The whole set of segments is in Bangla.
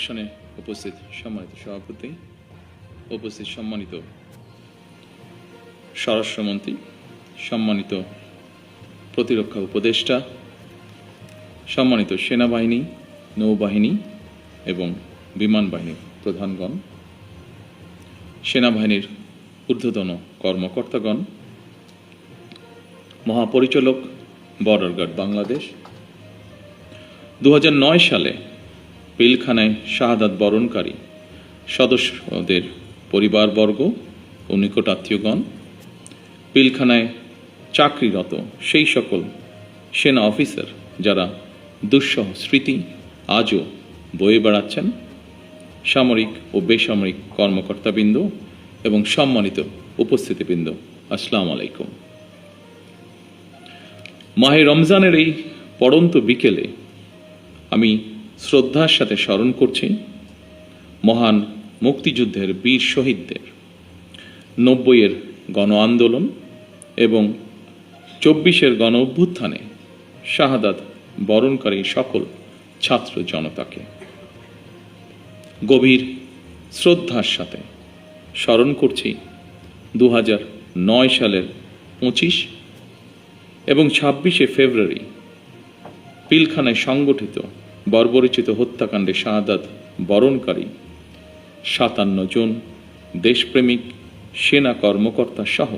অনুষ্ঠানে উপস্থিত সম্মানিত সভাপতি, উপস্থিত সম্মানিত স্বরাষ্ট্রমন্ত্রী, সম্মানিত প্রতিরক্ষা উপদেষ্টা, সম্মানিত সেনাবাহিনী, নৌবাহিনী এবং বিমান বাহিনীর প্রধানগণ, সেনাবাহিনীর ঊর্ধ্বতন কর্মকর্তাগণ, মহাপরিচালক বর্ডার গার্ড বাংলাদেশ, 2009 সালে পিলখানায় শাহাদাত বরণকারী সদস্যদের পরিবারবর্গ ও নিকটাত্মীয়গণ, পিলখানায় চাকরিরত সেই সকল সেনা অফিসার যারা দুঃসহ স্মৃতি আজও বয়ে বেড়াচ্ছেন, সামরিক ও বেসামরিক কর্মকর্তাবৃন্দ এবং সম্মানিত উপস্থিতিবৃন্দ, আসসালামু আলাইকুম। মাহে রমজানের এই পড়ন্ত বিকেলে আমি শ্রদ্ধার সাথে স্মরণ করছি মহান মুক্তিযুদ্ধের বীর শহীদদের, 90-এর গণ আন্দোলন এবং 24-এর গণ অভ্যুত্থানে শাহাদাত বরণকারী সকল ছাত্র জনতাকে গভীর শ্রদ্ধার সাথে স্মরণ করছি 2009 সালের 25 এবং 26শে ফেব্রুয়ারি পিলখানায় সংগঠিত বর্বরোচিত হত্যাকাণ্ডে শাহাদাত বরণকারী 57 জন দেশপ্রেমিক সেনা কর্মকর্তা সহ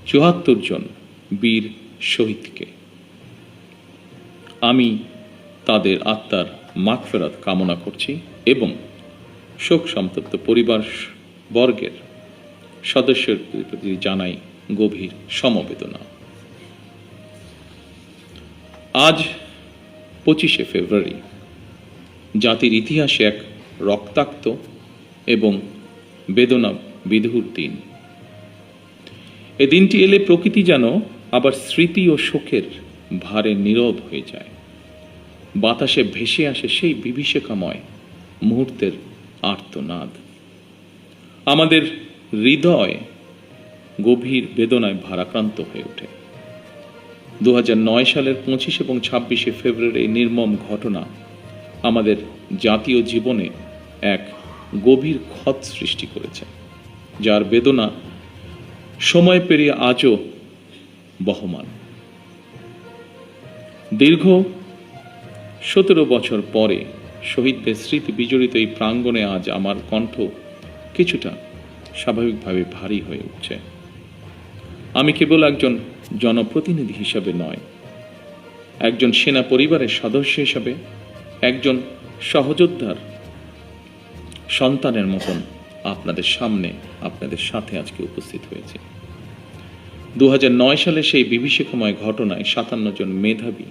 74 জন বীর শহীদকে। আমি তাদের আত্মার মাগফিরাত কামনা করছি এবং শোক সন্তপ্ত পরিবার বর্গের সদস্যদের প্রতি জানাই গভীর সমবেদনা। আজ 25শে ফেব্রুয়ারি জাতির ইতিহাসে এক রক্তাক্ত এবং বেদনা বিধুর দিন। এ দিনটি এলে প্রকৃতি যেন আবার স্মৃতি ও শোকের ভারে নীরব হয়ে যায়। বাতাসে ভেসে আসে সেই বিভীষিকাময় মুহূর্তের আর্তনাদ। আমাদের হৃদয় গভীর বেদনায় ভারাক্রান্ত হয়ে ওঠে। 2009 সালের 25 এবং 26শে ফেব্রুয়ারি এই নির্মম ঘটনা আমাদের জাতীয় জীবনে এক গভীর ক্ষত সৃষ্টি করেছে, যার বেদনা সময় পেরিয়ে আজও বহমান। দীর্ঘ 17 বছর পরে শহীদদের স্মৃতি বিজড়িত এই প্রাঙ্গণে আজ আমার কণ্ঠ কিছুটা স্বাভাবিকভাবে ভারী হয়ে উঠছে। আমি কেবল একজন জনপ্রতিনিধি হিসাবে নয়, একজন সেনা পরিবারের সদস্য হিসাবে, একজন সহযোদ্ধার সন্তানের মতন আপনাদের সামনে, আপনাদের সাথে আজকে উপস্থিত হয়েছে। 2009 সালে সেই বিভীষিকাময় ঘটনায় 57 জন মেধাবী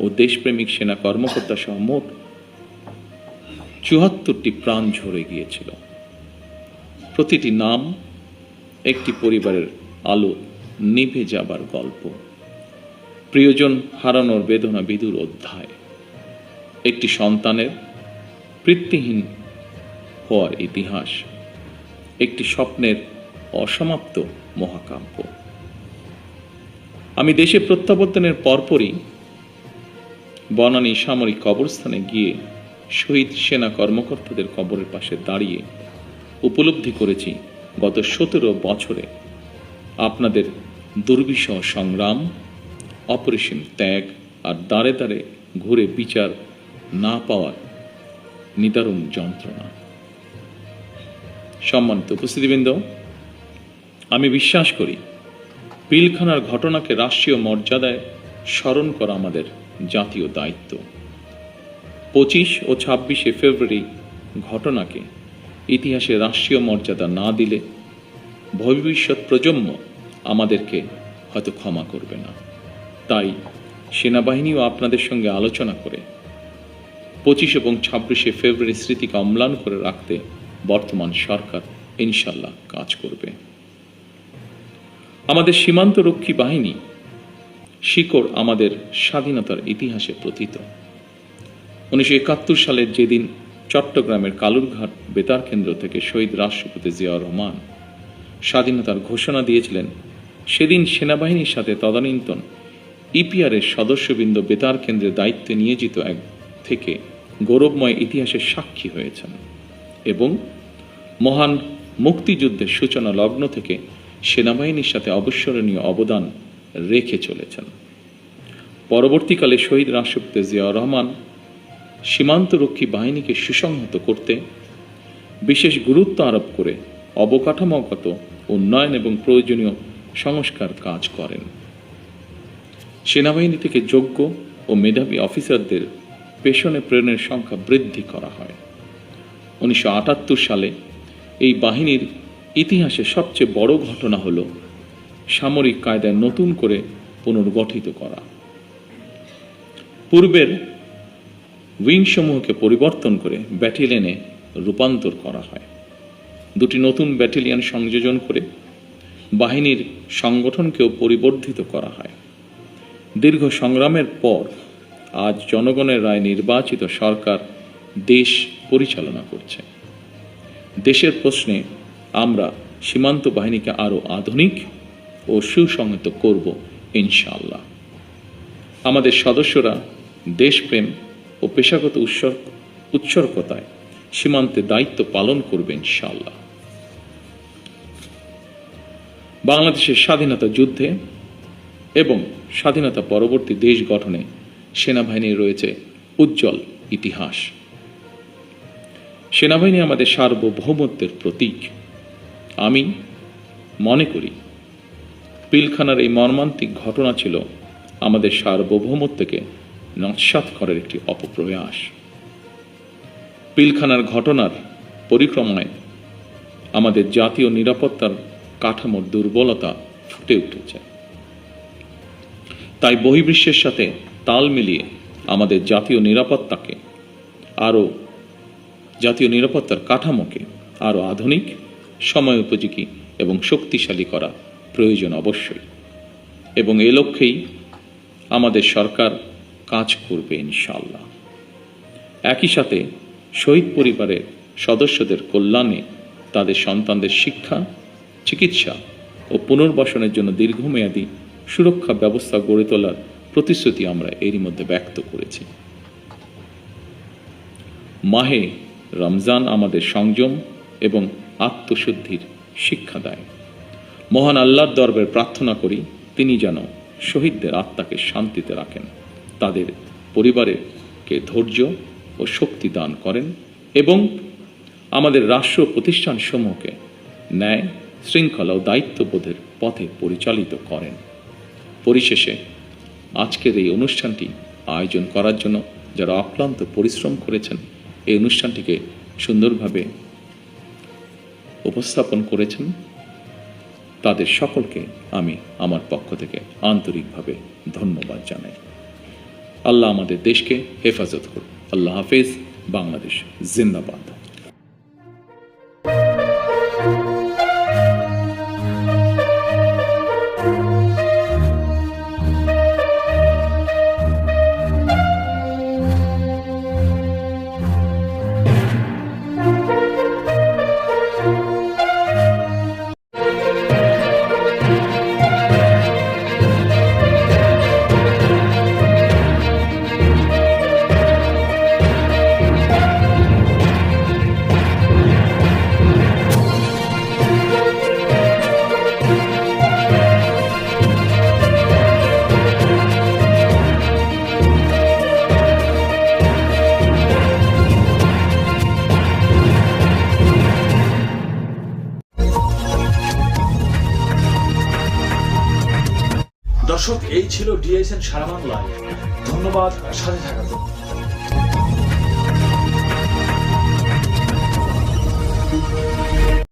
ও দেশপ্রেমিক সেনা কর্মকর্তা সহ মোট 74টি প্রাণ ঝরে গিয়েছিল। প্রতিটি নাম একটি পরিবারের আলো নিভে যাবার গল্প, প্রিয়জন হারানোর বেদনা বিধুর অধ্যায়, একটি সন্তানের পিতৃহীন হওয়ার ইতিহাস, একটি স্বপ্নের অসমাপ্ত মহাকাব্য। আমি দেশে প্রত্যাবর্তনের পরপরই বনানী সামরিক কবরস্থানে গিয়ে শহীদ সেনা কর্মকর্তাদের কবরের পাশে দাঁড়িয়ে উপলব্ধি করেছি গত 17 বছরে আপনাদের দুর্বিষহ সংগ্রাম, অপরিসীম ত্যাগ আর দাঁড়ে দাঁড়ে ঘুরে বিচার না পাওয়ার নিদারুণ যন্ত্রণা। সম্মানিত উপস্থিতিবৃন্দ, আমি বিশ্বাস করি পিলখানার ঘটনাকে রাষ্ট্রীয় মর্যাদায় স্মরণ করা আমাদের জাতীয় দায়িত্ব। 25 ও 26শে ফেব্রুয়ারি ঘটনাকে ইতিহাসে রাষ্ট্রীয় মর্যাদা না দিলে ভবিষ্যৎ প্রজন্ম আমাদেরকে হয়তো ক্ষমা করবে না। তাই সেনাবাহিনীও আপনাদের সঙ্গে আলোচনা করে 25 এবং 26শে ফেব্রুয়ারি স্মৃতিকে অম্লান করে রাখতে বর্তমান সরকার ইনশাল্লাহ কাজ করবে। আমাদের সীমান্তরক্ষী বাহিনী শিকড় আমাদের স্বাধীনতার ইতিহাসে প্রথিত। 1971 সালের যেদিন চট্টগ্রামের কালুরঘাট বেতার কেন্দ্র থেকে শহীদ রাষ্ট্রপতি জিয়াউর রহমান স্বাধীনতার ঘোষণা দিয়েছিলেন, সেদিন সেনাবাহিনীর সাথে তদানীন্তন ইপিআরের সদস্যবৃন্দ বেতার কেন্দ্রের দায়িত্বে নিয়োজিত থেকে গৌরবময় ইতিহাসের সাক্ষী হয়েছেন এবং মহান মুক্তিযুদ্ধের সূচনা লগ্ন থেকে সেনাবাহিনীর সাথে অবিস্মরণীয় অবদান রেখে চলেছেন। পরবর্তীকালে শহীদ রাষ্ট্রপতি জিয়াউর রহমান সীমান্তরক্ষী বাহিনীকে সুসংহত করতে বিশেষ গুরুত্ব আরোপ করে অবকাঠামোগত উন্নয়ন এবং প্রয়োজনীয় সংস্কার কাজ করেন। সেনাবাহিনী থেকে যোগ্য ও মেধাবী অফিসারদের পেশনে প্রেরণের সংখ্যা বৃদ্ধি করা হয়। 1978 সালে এই বাহিনীর ইতিহাসে সবচেয়ে বড় ঘটনা হল সামরিক কায়দায় নতুন করে পুনর্গঠিত করা। পূর্বের উইংসমূহকে পরিবর্তন করে ব্যাটালিয়নে রূপান্তর করা হয়। দুটি নতুন ব্যাটালিয়ন সংযোজন করে বাহিনীর সংগঠনকেও পরিবর্ধিত করা হয়। দীর্ঘ সংগ্রামের পর আজ জনগণের রায় নির্বাচিত সরকার দেশ পরিচালনা করছে। দেশের প্রশ্নে আমরা সীমান্ত বাহিনীকে আরও আধুনিক ও সুসংহত করব ইনশাআল্লাহ। আমাদের সদস্যরা দেশপ্রেম ও পেশাগত উৎসর্গতায় সীমান্তে দায়িত্ব পালন করবে ইনশাআল্লাহ। বাংলাদেশের স্বাধীনতা যুদ্ধে এবং স্বাধীনতা পরবর্তী দেশ গঠনে সেনাবাহিনীর রয়েছে উজ্জ্বল ইতিহাস। সেনাবাহিনী আমাদের সার্বভৌমত্বের প্রতীক। আমি মনে করি পিলখানার এই মর্মান্তিক ঘটনা ছিল আমাদের সার্বভৌমত্বকে নস্যাৎ করার একটি অপপ্রয়াস। পিলখানার ঘটনার পরিক্রমায় আমাদের জাতীয় নিরাপত্তার কাঠামোর দুর্বলতা ফুটে উঠেছে। তাই বহির্বিশ্বের সাথে তাল মিলিয়ে আমাদের জাতীয় নিরাপত্তার কাঠামোকে আরও আধুনিক, সময় উপযোগী এবং শক্তিশালী করা প্রয়োজন অবশ্যই, এবং এ লক্ষ্যেই আমাদের সরকার কাজ করবে ইনশাআল্লাহ। একই সাথে শহীদ পরিবারের সদস্যদের কল্যাণে তাদের সন্তানদের শিক্ষা, চিকিৎসা ও পুনর্বাসনের জন্য দীর্ঘমেয়াদী সুরক্ষা ব্যবস্থা গড়ে তোলার প্রতিশ্রুতি আমরা এরই মধ্যে ব্যক্ত করেছি। মাহে রমজান আমাদের সংযম এবং আত্মশুদ্ধির শিক্ষা দেয়। মহান আল্লাহর দরবারে প্রার্থনা করি তিনি যেন শহীদদের আত্মাকে শান্তিতে রাখেন, তাদের পরিবারকে ধৈর্য ও শক্তি দান করেন এবং আমাদের রাষ্ট্র প্রতিষ্ঠানসমূহকে ন্যায়, শৃঙ্খলা ও দায়িত্ববোধের পথে পরিচালিত করেন। পরিশেষে আজকের এই অনুষ্ঠানটি আয়োজন করার জন্য যারা অক্লান্ত পরিশ্রম করেছেন, এই অনুষ্ঠানটিকে সুন্দরভাবে উপস্থাপন করেছেন, তাদের সকলকে আমি আমার পক্ষ থেকে আন্তরিকভাবে ধন্যবাদ জানাই। আল্লাহ আমাদের দেশকে হেফাজত করুন। আল্লাহ হাফেজ। বাংলাদেশ জিন্দাবাদ। দর্শক, এই ছিল ডিএসএন সারা বাংলায়। ধন্যবাদ সাথে থাকার জন্য।